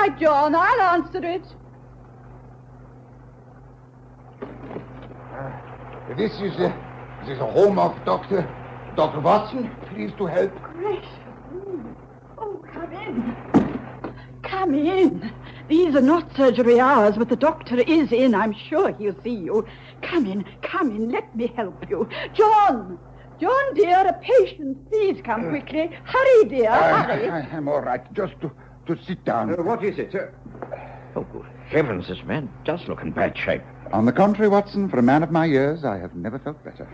right, John. I'll answer it. This is the home of Dr. Watson. Please to help. Gracious. Oh, come in. Come in. These are not surgery hours, but the doctor is in. I'm sure he'll see you. Come in. Let me help you. John, dear, a patient. Please come quickly. Hurry, dear, hurry. I'm all right. Just to sit down. What is it, sir? Oh, good heavens, this man does look in bad shape. On the contrary, Watson, for a man of my years, I have never felt better.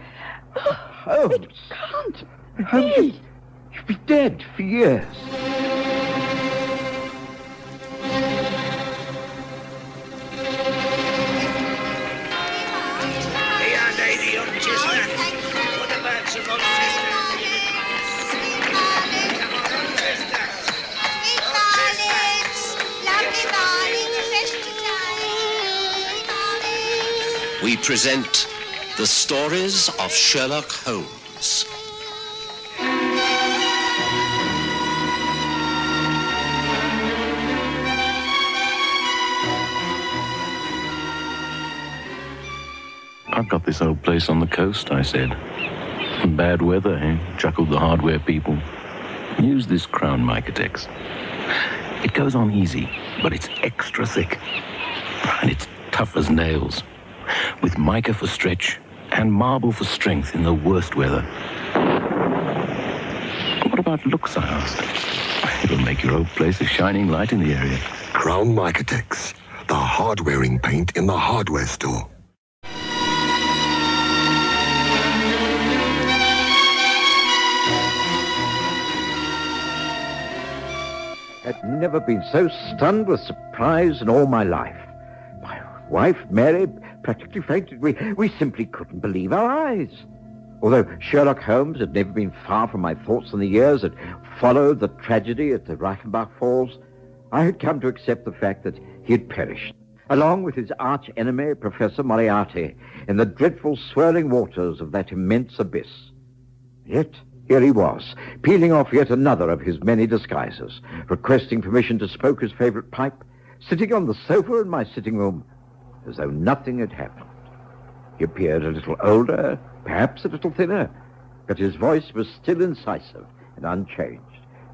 Oh, It can't be. You've been dead for years. We present the stories of Sherlock Holmes. I've got this old place on the coast, I said. Bad weather, eh? Chuckled the hardware people. Use this crown Micatex. It goes on easy, but it's extra thick. And it's tough as nails. With mica for stretch and marble for strength in the worst weather. What about looks, I asked. It'll make your old place a shining light in the area. Crown Micatex, the hard-wearing paint in the hardware store. I'd never been so stunned with surprise in all my life. My wife, Mary, practically fainted. We simply couldn't believe our eyes. Although Sherlock Holmes had never been far from my thoughts in the years that followed the tragedy at the Reichenbach Falls, I had come to accept the fact that he had perished, along with his arch-enemy, Professor Moriarty, in the dreadful swirling waters of that immense abyss. Yet here he was, peeling off yet another of his many disguises, requesting permission to smoke his favorite pipe, sitting on the sofa in my sitting room, as though nothing had happened. He appeared a little older, perhaps a little thinner, but his voice was still incisive and unchanged.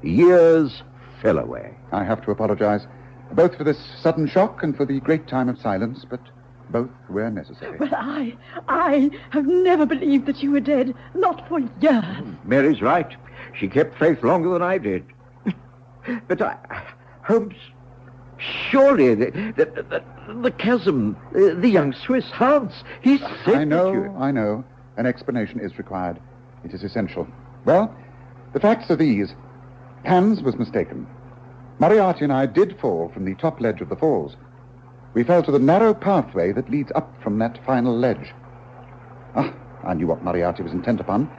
The years fell away. I have to apologize, both for this sudden shock and for the great time of silence, but both were necessary. But I have never believed that you were dead, not for years. Mary's right. She kept faith longer than I did. But Holmes, surely the chasm, the young Swiss Hans, he said I know. An explanation is required. It is essential. Well, the facts are these. Hans was mistaken. Moriarty and I did fall from the top ledge of the falls. We fell to the narrow pathway that leads up from that final ledge. I knew what Moriarty was intent upon.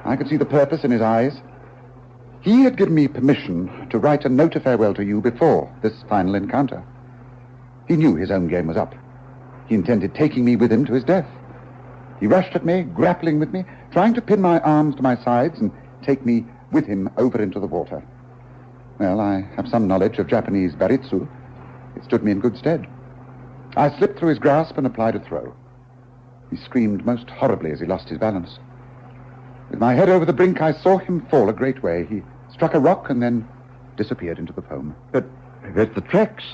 I could see the purpose in his eyes. He had given me permission to write a note of farewell to you before this final encounter. He knew his own game was up. He intended taking me with him to his death. He rushed at me, grappling with me, trying to pin my arms to my sides and take me with him over into the water. Well, I have some knowledge of Japanese baritsu. It stood me in good stead. I slipped through his grasp and applied a throw. He screamed most horribly as he lost his balance. With my head over the brink, I saw him fall a great way. He struck a rock and then disappeared into the foam. But the tracks.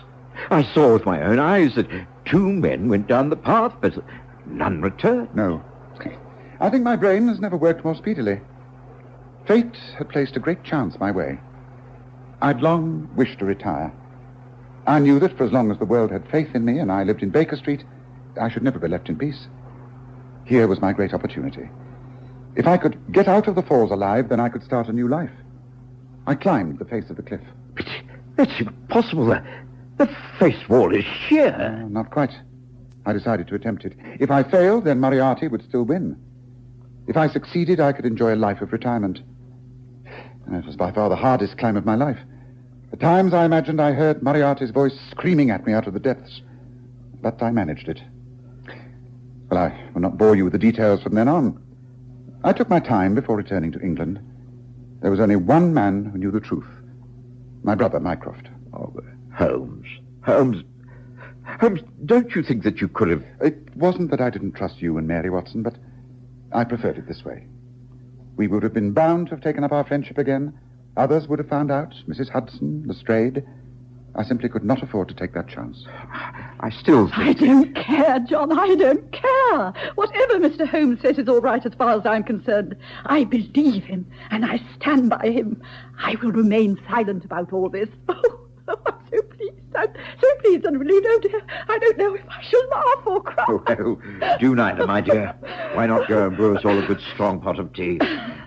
I saw with my own eyes that two men went down the path, but none returned. No. I think my brain has never worked more speedily. Fate had placed a great chance my way. I'd long wished to retire. I knew that for as long as the world had faith in me and I lived in Baker Street, I should never be left in peace. Here was my great opportunity. If I could get out of the falls alive, then I could start a new life. I climbed the face of the cliff. But that's impossible. The face wall is sheer. Not quite. I decided to attempt it. If I failed, then Moriarty would still win. If I succeeded, I could enjoy a life of retirement. And it was by far the hardest climb of my life. At times I imagined I heard Moriarty's voice screaming at me out of the depths. But I managed it. Well, I will not bore you with the details from then on. I took my time before returning to England. There was only one man who knew the truth. My brother, Mycroft. Oh, Holmes, don't you think that you could have... It wasn't that I didn't trust you and Mary, Watson, but I preferred it this way. We would have been bound to have taken up our friendship again. Others would have found out, Mrs. Hudson, Lestrade. I simply could not afford to take that chance. I still think... I don't care, John, I don't care. Whatever Mr. Holmes says is all right as far as I'm concerned. I believe him, and I stand by him. I will remain silent about all this. Oh, I'm so pleased. I'm so pleased and relieved. Oh, dear, I don't know if I shall laugh or cry. Well, do neither, my dear. Why not go and brew us all a good strong pot of tea?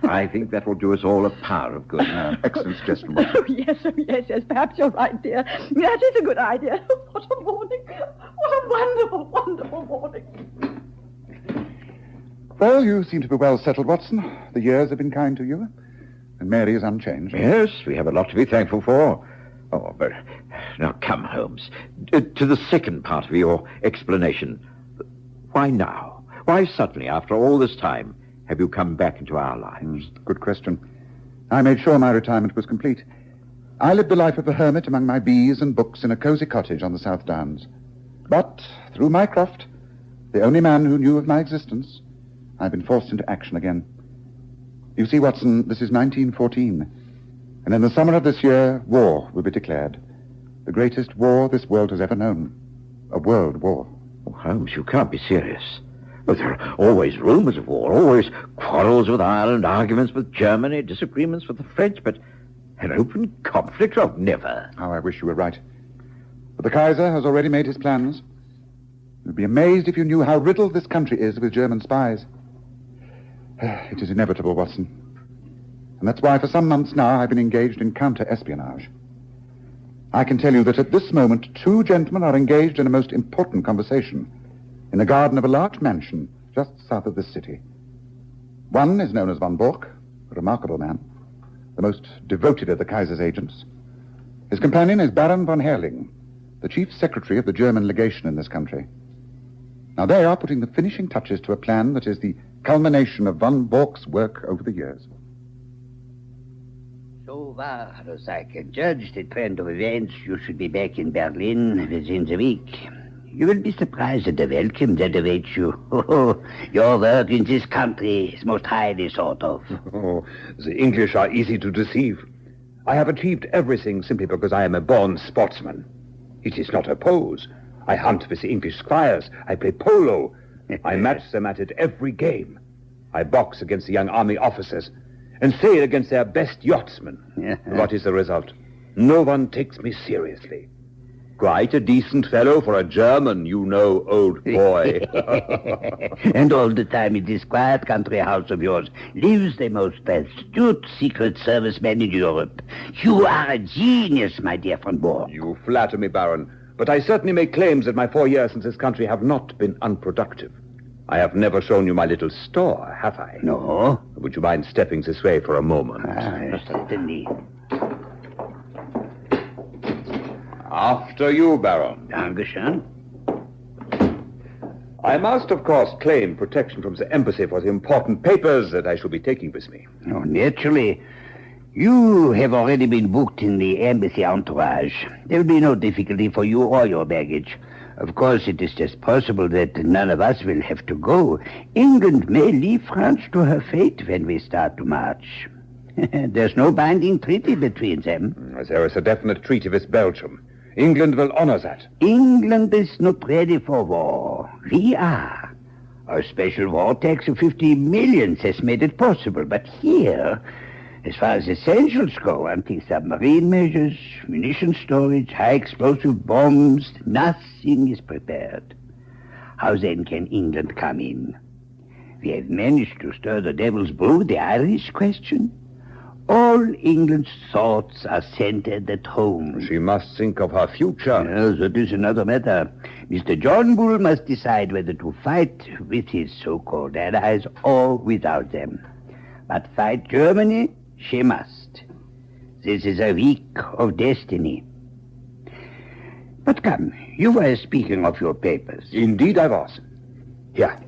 I think that will do us all a power of good. Excellent suggestion, Watson. Yes. Perhaps you're right, dear. That is a good idea. What a morning. What a wonderful, wonderful morning. Well, you seem to be well settled, Watson. The years have been kind to you, and Mary is unchanged. Yes, we have a lot to be thankful for. Oh, but now come, Holmes, to the second part of your explanation. Why now? Why suddenly, after all this time, have you come back into our lives? Good question. I made sure my retirement was complete. I lived the life of a hermit among my bees and books in a cosy cottage on the South Downs. But through Mycroft, the only man who knew of my existence, I've been forced into action again. You see, Watson, this is 1914. And in the summer of this year, war will be declared. The greatest war this world has ever known. A world war. Oh, Holmes, you can't be serious. Well, there are always rumors of war, always quarrels with Ireland, arguments with Germany, disagreements with the French, but an open conflict? Oh, never. How I wish you were right. But the Kaiser has already made his plans. You'd be amazed if you knew how riddled this country is with German spies. It is inevitable, Watson. And that's why for some months now I've been engaged in counter-espionage. I can tell you that at this moment 2 gentlemen are engaged in a most important conversation in the garden of a large mansion just south of this city. One is known as von Bork, a remarkable man, the most devoted of the Kaiser's agents. His companion is Baron von Herrling, the chief secretary of the German legation in this country. Now they are putting the finishing touches to a plan that is the culmination of von Bork's work over the years. So far as I can judge the trend of events, you should be back in Berlin within the week. You will be surprised at the welcome that awaits you. Your work in this country is most highly thought of. Oh, the English are easy to deceive. I have achieved everything simply because I am a born sportsman. It is not a pose. I hunt with the English squires. I play polo. I match them at every game. I box against the young army officers and sail against their best yachtsmen. What is the result? No one takes me seriously. Quite a decent fellow for a German, you know, old boy. And all the time in this quiet country house of yours lives the most astute Secret Service man in Europe. You are a genius, my dear von Bork. You flatter me, Baron, but I certainly make claims that my 4 years in this country have not been unproductive. I have never shown you my little store, have I? No. Would you mind stepping this way for a moment? Certainly. After you, Baron. Dankeschön. I must, of course, claim protection from the embassy for the important papers that I shall be taking with me. Oh, naturally. You have already been booked in the embassy entourage. There will be no difficulty for you or your baggage. Of course, it is just possible that none of us will have to go. England may leave France to her fate when we start to march. There's no binding treaty between them. There is a definite treaty with Belgium. England will honor that. England is not ready for war. We are. Our special war tax of 50 millions has made it possible. But here, as far as essentials go, anti-submarine measures, munition storage, high-explosive bombs, nothing is prepared. How then can England come in? We have managed to stir the devil's brew, the Irish question. All England's thoughts are centered at home. She must think of her future. Yes, that is another matter. Mr. John Bull must decide whether to fight with his so-called allies or without them. But fight Germany she must. This is a week of destiny. But come, you were speaking of your papers. Indeed I was. Here.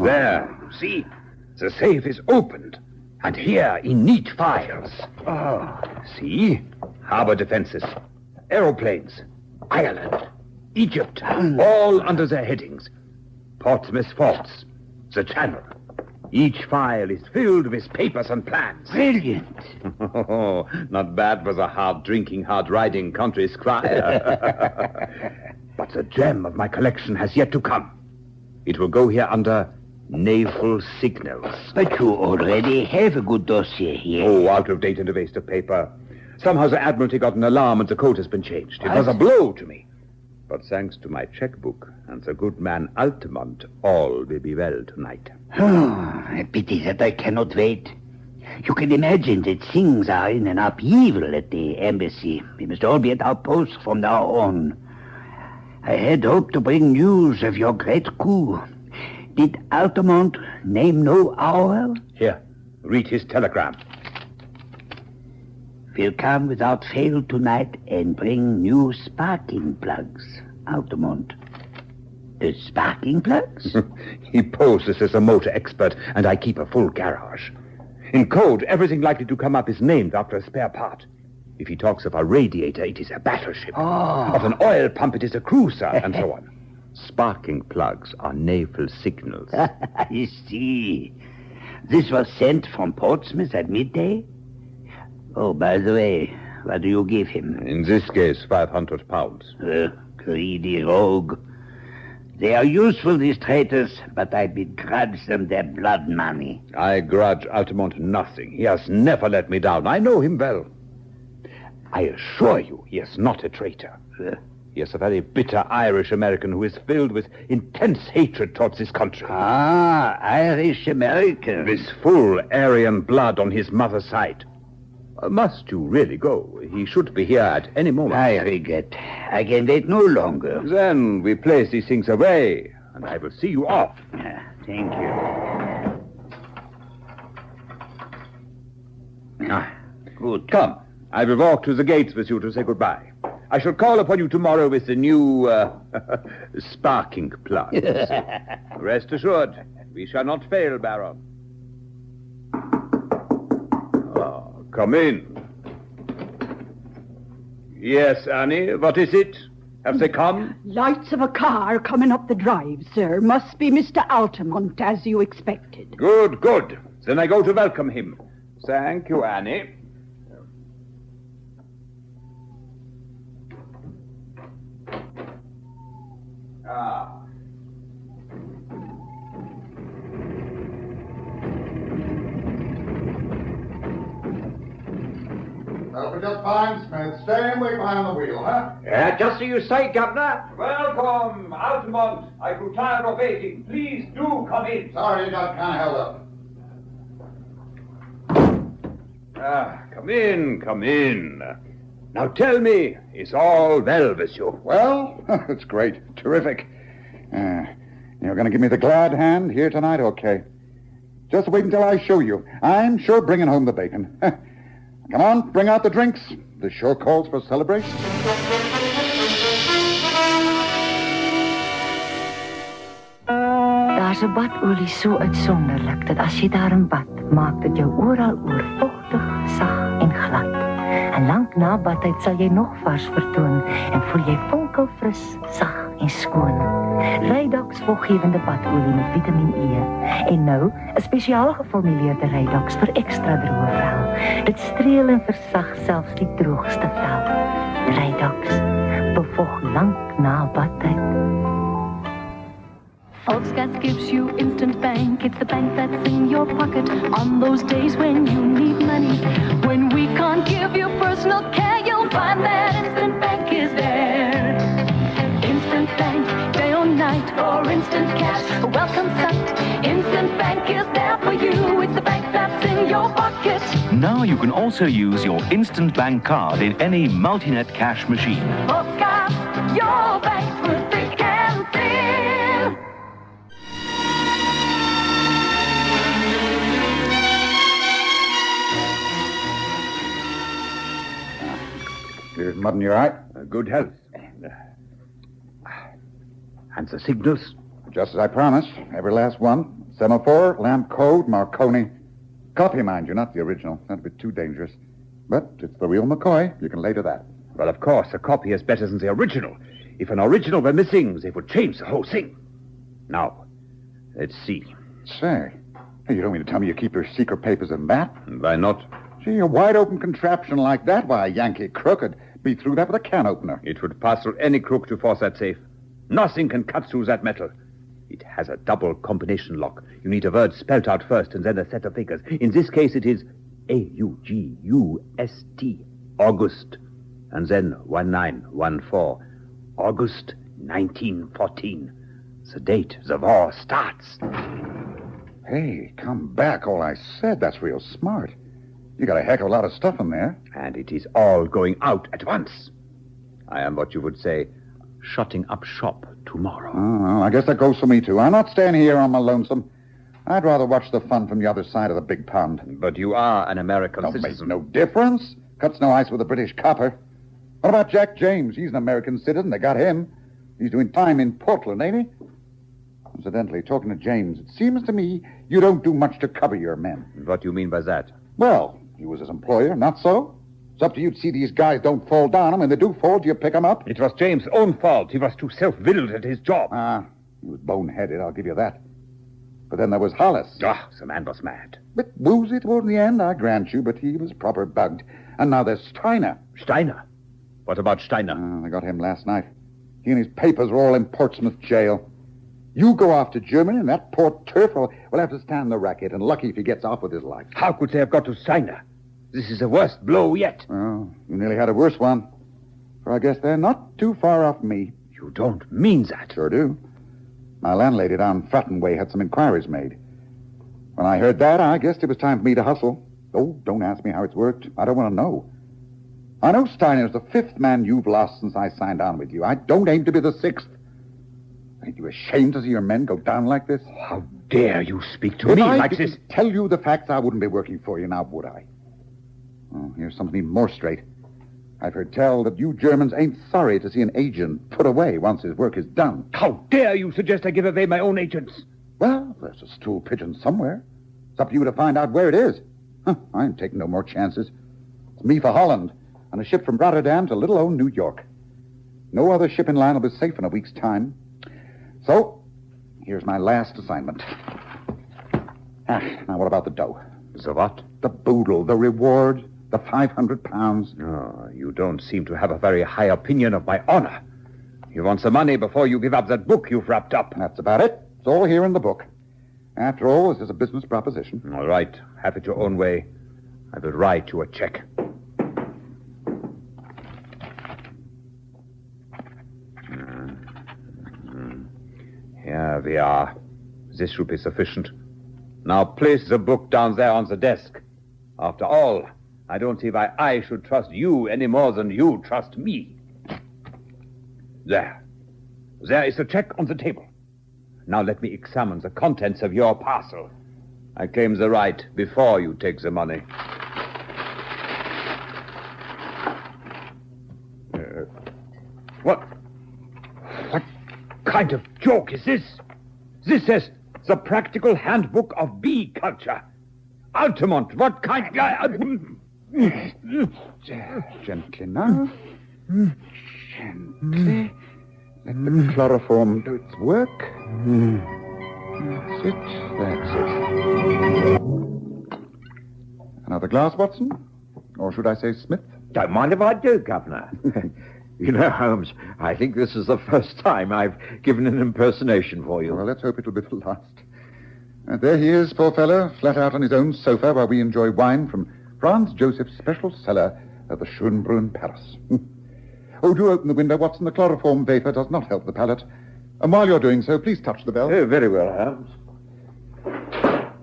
There. See? The safe is opened, and here in neat files. Oh, see? Harbor defenses, aeroplanes, Ireland, Egypt, all under their headings. Portsmouth forts, the Channel. Each file is filled with papers and plans. Brilliant. Oh, not bad for the hard-drinking, hard-riding country squire. But the gem of my collection has yet to come. It will go here under naval signals. But you already have a good dossier here. Oh, out of date and a waste of paper. Somehow the Admiralty got an alarm and the code has been changed. It was a blow to me. But thanks to my checkbook and the good man Altamont, all will be well tonight. Oh, a pity that I cannot wait. You can imagine that things are in an upheaval at the embassy. We must all be at our posts from now on. I had hoped to bring news of your great coup. Did Altamont name no hour? Here, read his telegram. Will come without fail tonight and bring new sparking plugs. Altamont. The sparking plugs? He poses as a motor expert, and I keep a full garage. In code, everything likely to come up is named after a spare part. If he talks of a radiator, it is a battleship. Oh. Of an oil pump, it is a cruiser, and so on. Sparking plugs are naval signals. I see. This was sent from Portsmouth at midday? Oh, by the way, what do you give him? In this case, 500 pounds. Greedy rogue. They are useful, these traitors, but I begrudge them their blood money. I grudge Altamont nothing. He has never let me down. I know him well. I assure you, he is not a traitor. He is a very bitter Irish-American who is filled with intense hatred towards this country. Ah, Irish-American. With full Aryan blood on his mother's side. Must you really go? He should be here at any moment. I regret. I can wait no longer. Then we place these things away, and I will see you off. Thank you. Good. Come. I will walk to the gates with you to say goodbye. I shall call upon you tomorrow with the new, sparking plugs. Rest assured, we shall not fail, Baron. Come in. Yes, Annie, what is it? Have they come? Lights of a car coming up the drive, sir. Must be Mr. Altamont, as you expected. Good, good. Then I go to welcome him. Thank you, Annie. Well, just fine, Smith. Staying way behind the wheel, huh? Just so you say, Governor. Welcome, Altamont. I grew tired of waiting. Please do come in. Sorry, you got kind of held up. Come in, come in. Now tell me, is all well with you? Well, it's great. Terrific. You're going to give me the glad hand here tonight? Okay. Just wait until I show you. I'm sure bringing home the bacon. Come on, bring out the drinks. This sure calls for celebration. Daar's 'n badolie so uitsonderlik dat as jy daarin bad, maak dit jou oral oor vochtig, sag en glad. En lank na badtyd sal jy nog vars vertoon en voel jy fonkelfris, sag en skoon. Rydox vochtgewende badolie met Vitamine E. En nou 'n spesiaal geformuleerde Rydox vir ekstra droë vel. Dit streel en versag selfs die droogste vel. Rydox bevog lank na badtyd. Gas gives you instant bank. It's the bank that's in your pocket on those days when you need money. When we can't give you personal care, you'll find that instant bank is there. Instant bank, day or night, for instant cash, a welcome sight. Instant bank is there for you. It's the bank that's in your pocket. Now you can also use your instant bank card in any multi-net cash machine. Gas, your bank will thick and thin. Here's mud in your eye. Good health. And the signals? Just as I promised. Every last one. Semaphore, lamp code, Marconi. Copy, mind you, not the original. That'd be too dangerous. But it's the real McCoy. You can lay to that. Well, of course, a copy is better than the original. If an original were missing, they would change the whole thing. Now, let's see. Say, you don't mean to tell me you keep your secret papers in that? Why not? Gee, a wide-open contraption like that, why, a Yankee crook could be through that with a can opener. It would pass through any crook to force that safe. Nothing can cut through that metal. It has a double combination lock. You need a word spelled out first and then a set of figures. In this case, it is August, August, and then 1914, August 1914. The date the war starts. Hey, come back, all I said. That's real smart. You got a heck of a lot of stuff in there. And it is all going out at once. I am what you would say, shutting up shop tomorrow. Oh, well, I guess that goes for me, too. I'm not staying here on my lonesome. I'd rather watch the fun from the other side of the big pond. But you are an American citizen. Makes no difference. Cuts no ice with a British copper. What about Jack James? He's an American citizen. They got him. He's doing time in Portland, ain't he? Incidentally, talking to James, it seems to me you don't do much to cover your men. What do you mean by that? Well, he was his employer, not so? It's up to you to see these guys don't fall down. And when they do fall, do you pick them up? It was James' own fault. He was too self-willed at his job. He was boneheaded, I'll give you that. But then there was Hollis. The man was mad. Bit woozy toward the end, I grant you, but he was proper bugged. And now there's Steiner. Steiner? What about Steiner? I got him last night. He and his papers are all in Portsmouth jail. You go off to Germany, and that poor turf will have to stand the racket, and lucky if he gets off with his life. How could they have got to Steiner? This is the worst blow yet. Oh, you nearly had a worse one. For I guess they're not too far off me. You don't mean that. Sure do. My landlady down Fratton Way had some inquiries made. When I heard that, I guessed it was time for me to hustle. Oh, don't ask me how it's worked. I don't want to know. I know Steiner's the 5th man you've lost since I signed on with you. I don't aim to be the 6th. Ain't you ashamed to see your men go down like this? How dare you speak to me like this? If I tell you the facts, I wouldn't be working for you now, would I? Oh, here's something even more straight. I've heard tell that you Germans ain't sorry to see an agent put away once his work is done. How dare you suggest I give away my own agents? Well, there's a stool pigeon somewhere. It's up to you to find out where it is. I ain't taking no more chances. It's me for Holland, on a ship from Rotterdam to little old New York. No other shipping line will be safe in a week's time. So, here's my last assignment. Now what about the dough? The what? The boodle, the reward, the 500 pounds. Oh, you don't seem to have a very high opinion of my honor. You want the money before you give up that book you've wrapped up. That's about it. It's all here in the book. After all, this is a business proposition. All right. Have it your own way. I will write you a check. Here we are. This should be sufficient. Now place the book down there on the desk. After all, I don't see why I should trust you any more than you trust me. There. There is the check on the table. Now let me examine the contents of your parcel. I claim the right before you take the money. What kind of joke is this? This says the Practical Handbook of Bee Culture. Altamont, what kind... Gently now. Gently. Let the chloroform do its work. That's it. Another glass, Watson? Or should I say Smith? Don't mind if I do, Governor. You know, Holmes, I think this is the first time I've given an impersonation for you. Well, let's hope it'll be the last. And there he is, poor fellow, flat out on his own sofa while we enjoy wine from Franz Joseph's special cellar at the Schönbrunn Palace. Oh, do open the window, Watson. The chloroform vapor does not help the palate. And while you're doing so, please touch the bell. Oh, very well, Holmes.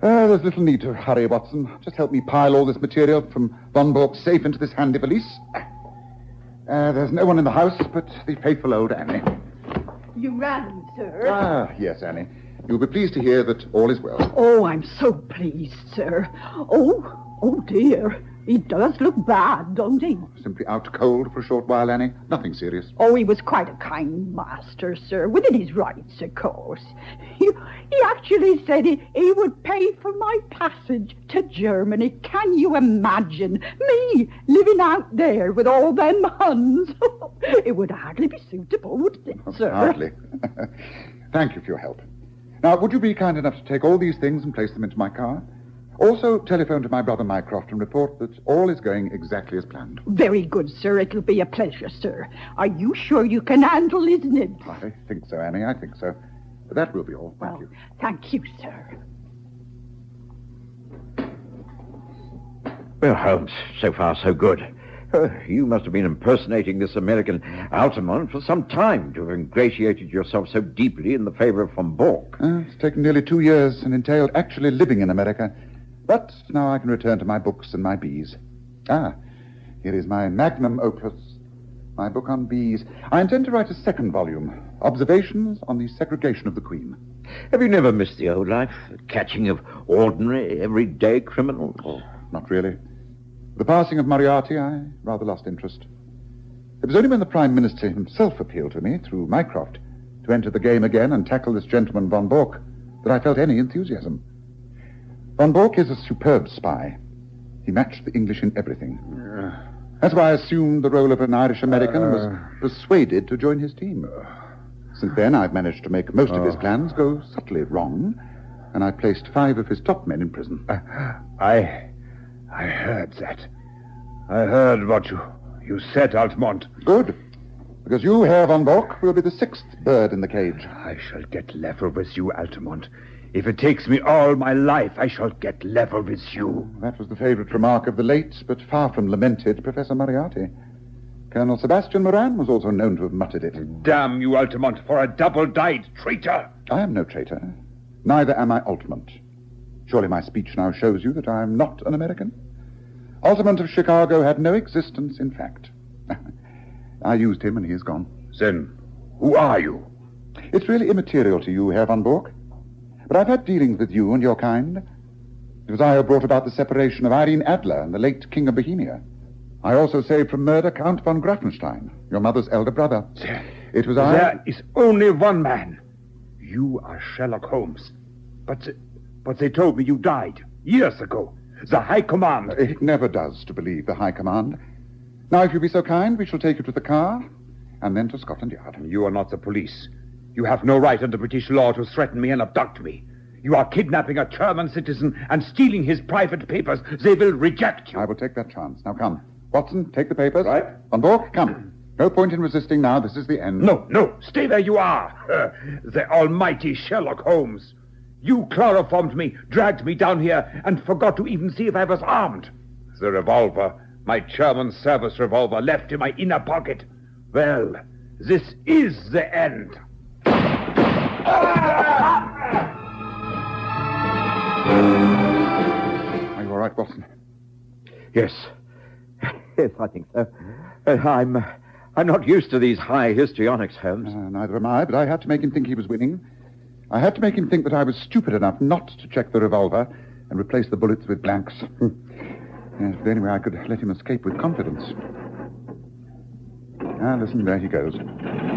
There's little need to hurry, Watson. Just help me pile all this material from Von Bork's safe into this handy valise. There's no one in the house but the faithful old Annie. You ran, sir. Yes, Annie. You'll be pleased to hear that all is well. Oh, I'm so pleased, sir. Oh, dear. He does look bad, don't he? Simply out cold for a short while, Annie. Nothing serious. Oh, he was quite a kind master, sir, within his rights, of course. He actually said he would pay for my passage to Germany. Can you imagine me living out there with all them Huns? It would hardly be suitable, wouldn't it, sir? Hardly. Thank you for your help. Now, would you be kind enough to take all these things and place them into my car? Also, telephone to my brother Mycroft and report that all is going exactly as planned. Very good, sir. It'll be a pleasure, sir. Are you sure you can handle his nibs? I think so, Annie. I think so. But that will be all. Thank you. Thank you, sir. Well, Holmes, so far so good. You must have been impersonating this American Altamont for some time to have ingratiated yourself so deeply in the favor of von Bork. It's taken nearly 2 years and entailed actually living in America. But now I can return to my books and my bees. Here is my magnum opus, my book on bees. I intend to write a second volume, Observations on the Segregation of the Queen. Have you never missed the old life, the catching of ordinary, everyday criminals? Oh, not really. The passing of Moriarty, I rather lost interest. It was only when the Prime Minister himself appealed to me, through Mycroft, to enter the game again and tackle this gentleman von Bork, that I felt any enthusiasm. Von Bork is a superb spy. He matched the English in everything. That's why I assumed the role of an Irish-American and was persuaded to join his team. Since then, I've managed to make most of his plans go subtly wrong, and I placed 5 of his top men in prison. I heard that. I heard what you said, Altamont. Good. Because you, Herr von Bork, will be the 6th bird in the cage. I shall get level with you, Altamont. If it takes me all my life, I shall get level with you. That was the favorite remark of the late, but far from lamented, Professor Moriarty. Colonel Sebastian Moran was also known to have muttered it. Damn you, Altamont, for a double-dyed traitor. I am no traitor. Neither am I Altamont. Surely my speech now shows you that I am not an American. Altamont of Chicago had no existence, in fact. I used him and he is gone. Then, who are you? It's really immaterial to you, Herr von Bork. But I've had dealings with you and your kind. It was I who brought about the separation of Irene Adler and the late King of Bohemia. I also saved from murder Count von Grafenstein, your mother's elder brother. It was I... There is only one man. You are Sherlock Holmes. But they told me you died years ago. The High Command. It never does to believe the High Command. Now, if you'll be so kind, we shall take you to the car and then to Scotland Yard. You are not the police. You have no right under British law to threaten me and abduct me. You are kidnapping a German citizen and stealing his private papers. They will reject you. I will take that chance. Now, come. Watson, take the papers. Right. Von Bork, come. No point in resisting now. This is the end. No. Stay where you are. The almighty Sherlock Holmes. You chloroformed me, dragged me down here, and forgot to even see if I was armed. The revolver, my German service revolver, left in my inner pocket. Well, this is the end. Are you all right, Watson? Yes. Yes, I think so. I'm not used to these high histrionics, Holmes. Neither am I, but I had to make him think he was winning. I had to make him think that I was stupid enough not to check the revolver and replace the bullets with blanks. Yes, but anyway, I could let him escape with confidence. Listen, there he goes.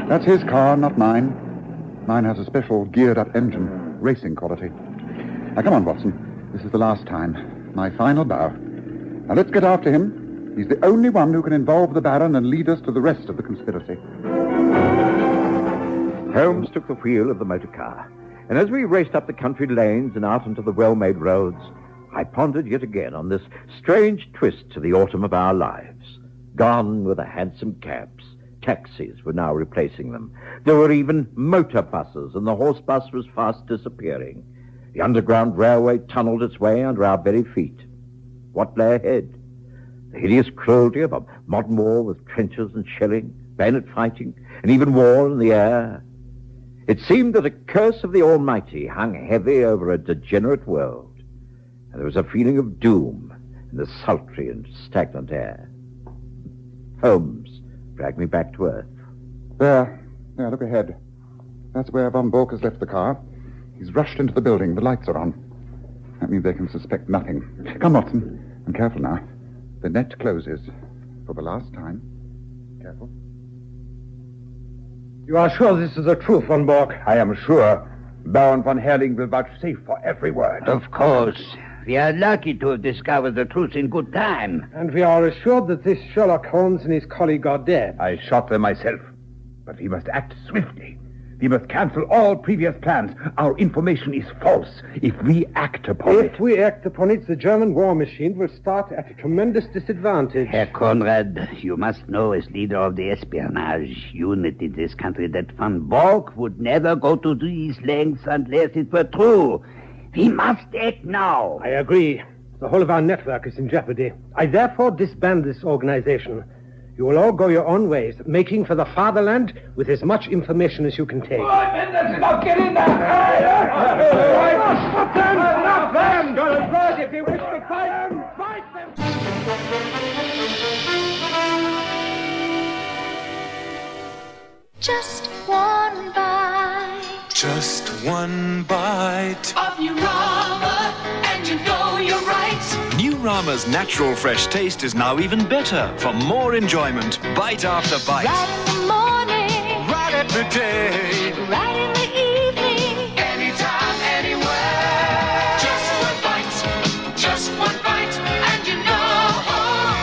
That's his car, not mine. Mine has a special geared-up engine, racing quality. Now, come on, Watson. This is the last time. My final bow. Now, let's get after him. He's the only one who can involve the Baron and lead us to the rest of the conspiracy. Holmes took the wheel of the motor car, and as we raced up the country lanes and out into the well-made roads, I pondered yet again on this strange twist to the autumn of our lives. Gone were the hansom cabs. Taxis were now replacing them. There were even motor buses, and the horse bus was fast disappearing. The Underground Railway tunneled its way under our very feet. What lay ahead? The hideous cruelty of a modern war with trenches and shelling, bayonet fighting, and even war in the air. It seemed that a curse of the Almighty hung heavy over a degenerate world, and there was a feeling of doom in the sultry and stagnant air. Holmes dragged me back to earth. There, look ahead. That's where von Bork has left the car. He's rushed into the building. The lights are on. That means they can suspect nothing. Come, Watson. And careful now. The net closes. For the last time. Careful. You are sure this is the truth, von Borg? I am sure. Baron von Herling will vouchsafe for every word. Of course. We are lucky to have discovered the truth in good time. And we are assured that this Sherlock Holmes and his colleague are dead. I shot them myself. But we must act swiftly. We must cancel all previous plans. Our information is false if we act upon it. If we act upon it, the German war machine will start at a tremendous disadvantage. Herr Conrad, you must know as leader of the espionage unit in this country that von Borg would never go to these lengths unless it were true. We must act now. I agree. The whole of our network is in jeopardy. I therefore disband this organization. You will all go your own ways, making for the fatherland with as much information as you can take. Get in there! Stop them! Stop them! If you wish to fight them, fight them! Just one bite. Just one bite Of new Rama, and you know you're right. New Rama's natural fresh taste is now even better. For more enjoyment, bite after bite. Right in the morning. Right at midday. Right in the evening. Anytime, anywhere. Just one bite. Just one bite. And you know,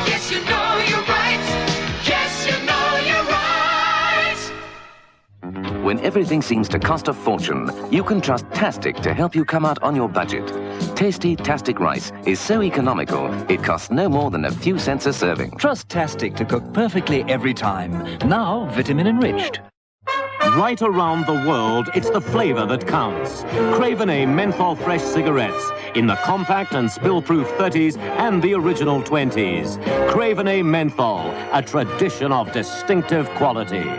yes, you know you're right. Yes, you know you're right. When everything seems to cost a fortune, you can trust Tastic to help you come out on your budget. Tasty Tastic rice is so economical, it costs no more than a few cents a serving. Trust Tastic to cook perfectly every time. Now vitamin enriched. Right around the world, it's the flavor that counts. Craven A Menthol Fresh cigarettes in the compact and spill-proof 30s and the original 20s. Craven A Menthol, a tradition of distinctive quality.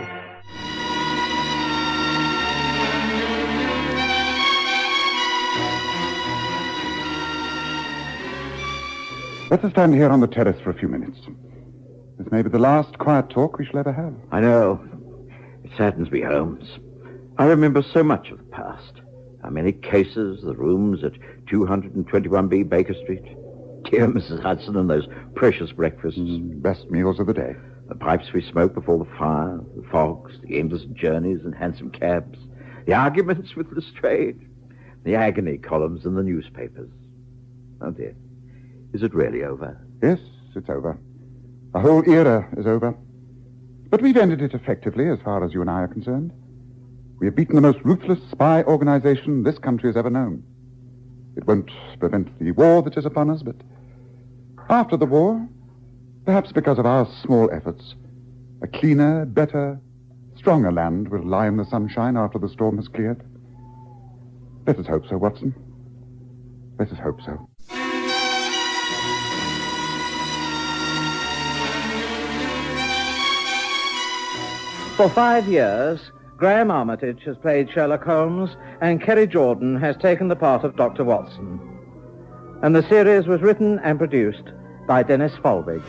Let us stand here on the terrace for a few minutes. This may be the last quiet talk we shall ever have. I know. It saddens me, Holmes. I remember so much of the past. How many cases, the rooms at 221B Baker Street. Dear Mrs. Hudson and those precious breakfasts. Best meals of the day. The pipes we smoked before the fire, the fogs, the endless journeys and hansom cabs, the arguments with Lestrade, the agony columns in the newspapers. Oh, dear. Is it really over? Yes, it's over. The whole era is over. But we've ended it effectively as far as you and I are concerned. We have beaten the most ruthless spy organization this country has ever known. It won't prevent the war that is upon us, but after the war, perhaps because of our small efforts, a cleaner, better, stronger land will lie in the sunshine after the storm has cleared. Let us hope so, Watson. Let us hope so. For 5 years, Graham Armitage has played Sherlock Holmes, and Kerry Jordan has taken the part of Dr. Watson. And the series was written and produced by Dennis Folbigge.